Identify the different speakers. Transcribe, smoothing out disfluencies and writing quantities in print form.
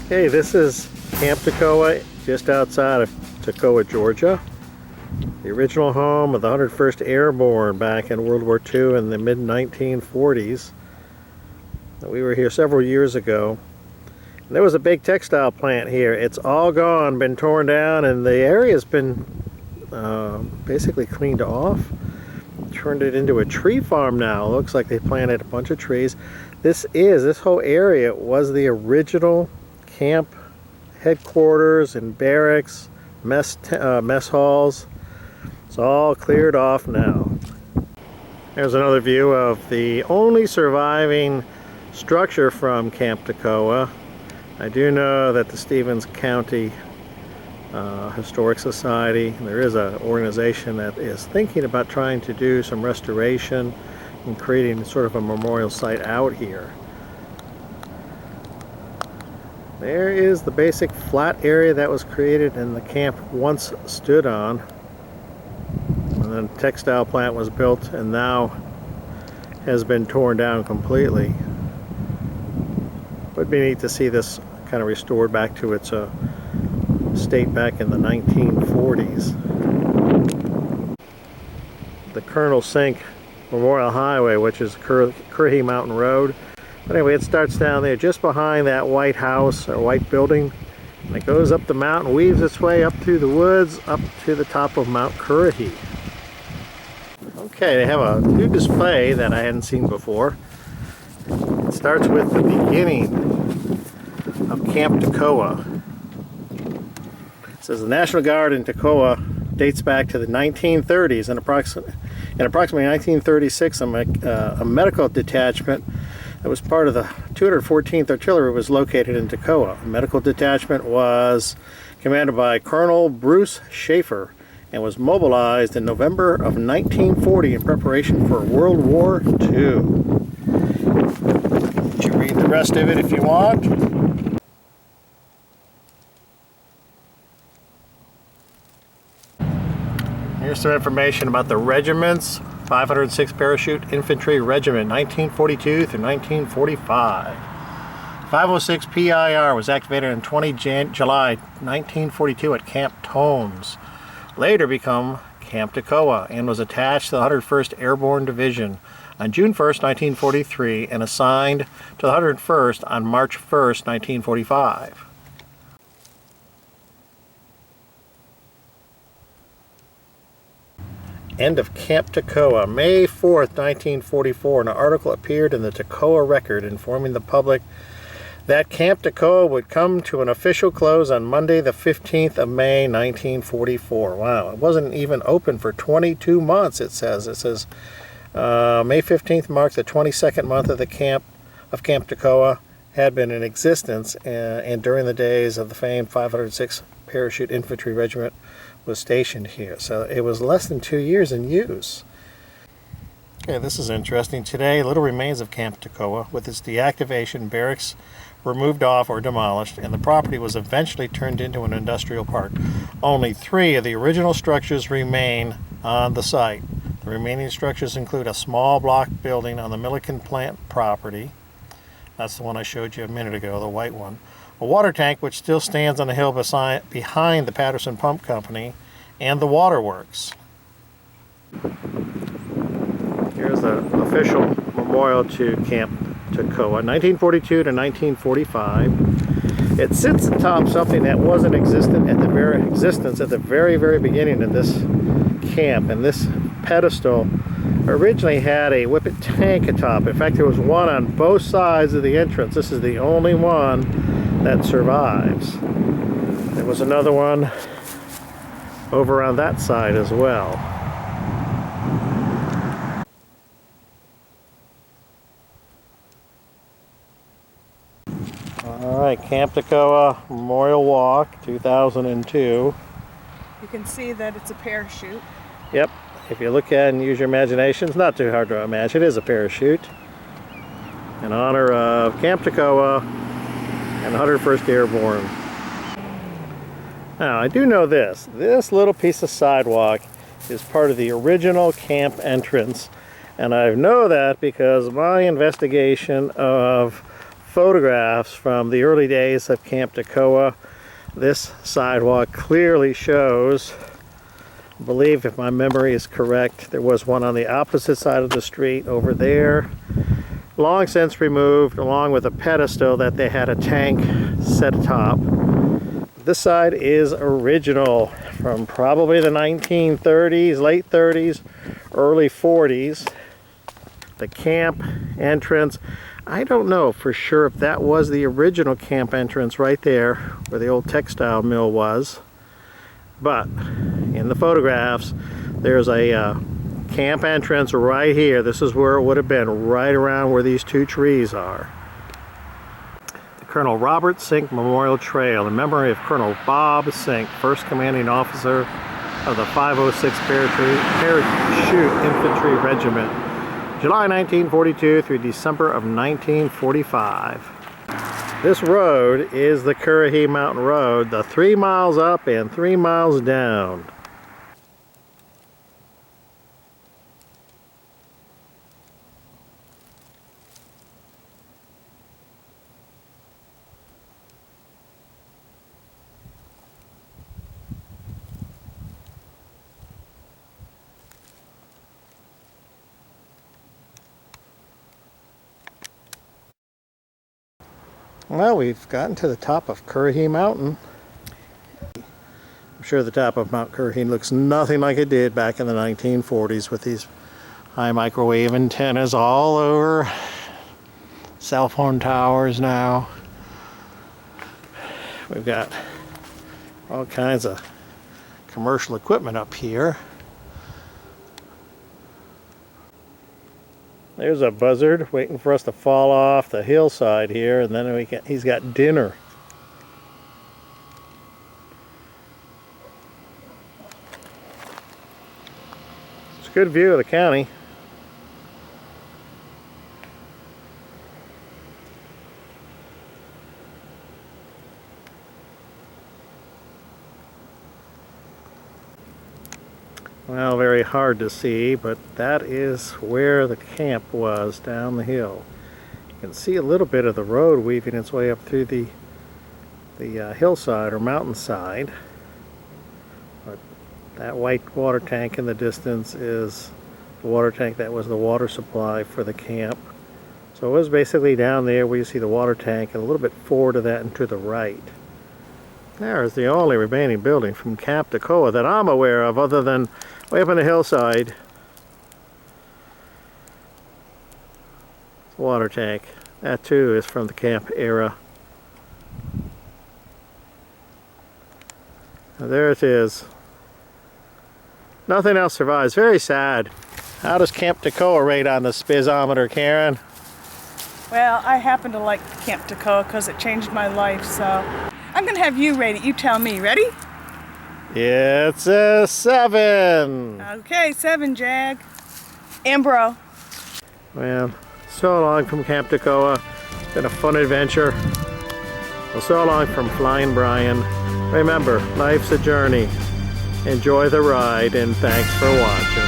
Speaker 1: Hey, this is Camp Toccoa, just outside of Toccoa, Georgia. The original home of the 101st Airborne back in World War II in the mid-1940s. We were here several years ago. There was a big textile plant here. It's all gone, been torn down, and the area's been basically cleaned off. Turned it into a tree farm now. It looks like they planted a bunch of trees. This whole area was the original camp headquarters and barracks, mess halls. It's all cleared off now. There's another view of the only surviving structure from Camp Toccoa. I do know that the Stevens County Historic Society, there is an organization that is thinking about trying to do some restoration and creating sort of a memorial site out here. There is the basic flat area that was created and the camp once stood on. And then the textile plant was built and now has been torn down completely. Would be neat to see this kind of restored back to its state back in the 1940s. The Colonel Sink Memorial Highway, which is Currahee Mountain Road. But anyway, it starts down there just behind that white house or white building. And it goes up the mountain, weaves its way up through the woods, up to the top of Mount Currahee. Okay, they have a new display that I hadn't seen before. It starts with the beginning of Camp Toccoa. It says the National Guard in Toccoa dates back to the 1930s, and approximately 1936 a medical detachment that was part of the 214th Artillery was located in Toccoa. The medical detachment was commanded by Colonel Bruce Schaefer and was mobilized in November of 1940 in preparation for World War II. You can read the rest of it if you want. Here's some information about the regiments. 506th Parachute Infantry Regiment, 1942 through 1945. 506 PIR was activated on 20 July 1942 at Camp Toccoa, later become Camp Toccoa, and was attached to the 101st Airborne Division on June 1st, 1943, and assigned to the 101st on March 1st, 1945. End of Camp Toccoa, May 4th, 1944. An article appeared in the Toccoa Record informing the public that Camp Toccoa would come to an official close on Monday the 15th of May, 1944. Wow, it wasn't even open for 22 months, it says. It says May 15th marked the 22nd month of Camp Toccoa had been in existence, and during the days of the famed 506th Parachute Infantry Regiment was stationed here. So it was less than 2 years in use. Okay, this is interesting. Today, little remains of Camp Toccoa. With its deactivation, barracks were moved off or demolished, and the property was eventually turned into an industrial park. Only 3 of the original structures remain on the site. The remaining structures include a small block building on the Milliken plant property. That's the one I showed you a minute ago, the white one. A water tank which still stands on the hill behind the Patterson Pump Company, and the waterworks. Here's the official memorial to Camp Toccoa, 1942 to 1945. It sits atop something that wasn't existent at the very beginning of this camp, and this pedestal originally had a whippet tank atop. In fact, there was one on both sides of the entrance. This is the only one that survives. There was another one over on that side as well. Alright, Camp Toccoa Memorial Walk 2002.
Speaker 2: You can see that it's a parachute.
Speaker 1: Yep, if you look at it and use your imagination, it's not too hard to imagine. It is a parachute in honor of Camp Toccoa and 101st Airborne. Now, I do know this little piece of sidewalk is part of the original camp entrance, and I know that because my investigation of photographs from the early days of Camp Toccoa. This sidewalk clearly shows, I believe if my memory is correct, there was one on the opposite side of the street over there, long since removed, along with a pedestal that they had a tank set atop. This side is original from probably the 1930s, late 30s, early 40s. The camp entrance, I don't know for sure if that was the original camp entrance right there where the old textile mill was, but in the photographs there's a camp entrance right here. This is where it would have been, right around where these two trees are. The Colonel Robert Sink Memorial Trail in memory of Colonel Bob Sink, first commanding officer of the 506 Parachute Infantry Regiment, July 1942 through December of 1945. This road is the Currahee Mountain Road, the 3 miles up and 3 miles down. Well, we've gotten to the top of Currahee Mountain. I'm sure the top of Mount Currahee looks nothing like it did back in the 1940s with these high microwave antennas all over. Cell phone towers now. We've got all kinds of commercial equipment up here. There's a buzzard waiting for us to fall off the hillside here, and then he's got dinner. It's a good view of the county. Well, very hard to see, but that is where the camp was, down the hill. You can see a little bit of the road weaving its way up through the hillside or mountainside. But that white water tank in the distance is the water tank that was the water supply for the camp. So it was basically down there where you see the water tank, and a little bit forward of that and to the right. There is the only remaining building from Camp Toccoa that I'm aware of, other than way up on the hillside. The water tank. That too is from the camp era. Now there it is. Nothing else survives. Very sad. How does Camp Toccoa rate on the spizometer, Karen?
Speaker 2: Well, I happen to like Camp Toccoa because it changed my life, so I'm going to have you rate it. You tell me. Ready?
Speaker 1: It's a 7.
Speaker 2: Okay, 7, Jag. Ambro.
Speaker 1: Well, so long from Camp Toccoa. It's been a fun adventure. Well, so long from Flying Brian. Remember, life's a journey. Enjoy the ride, and thanks for watching.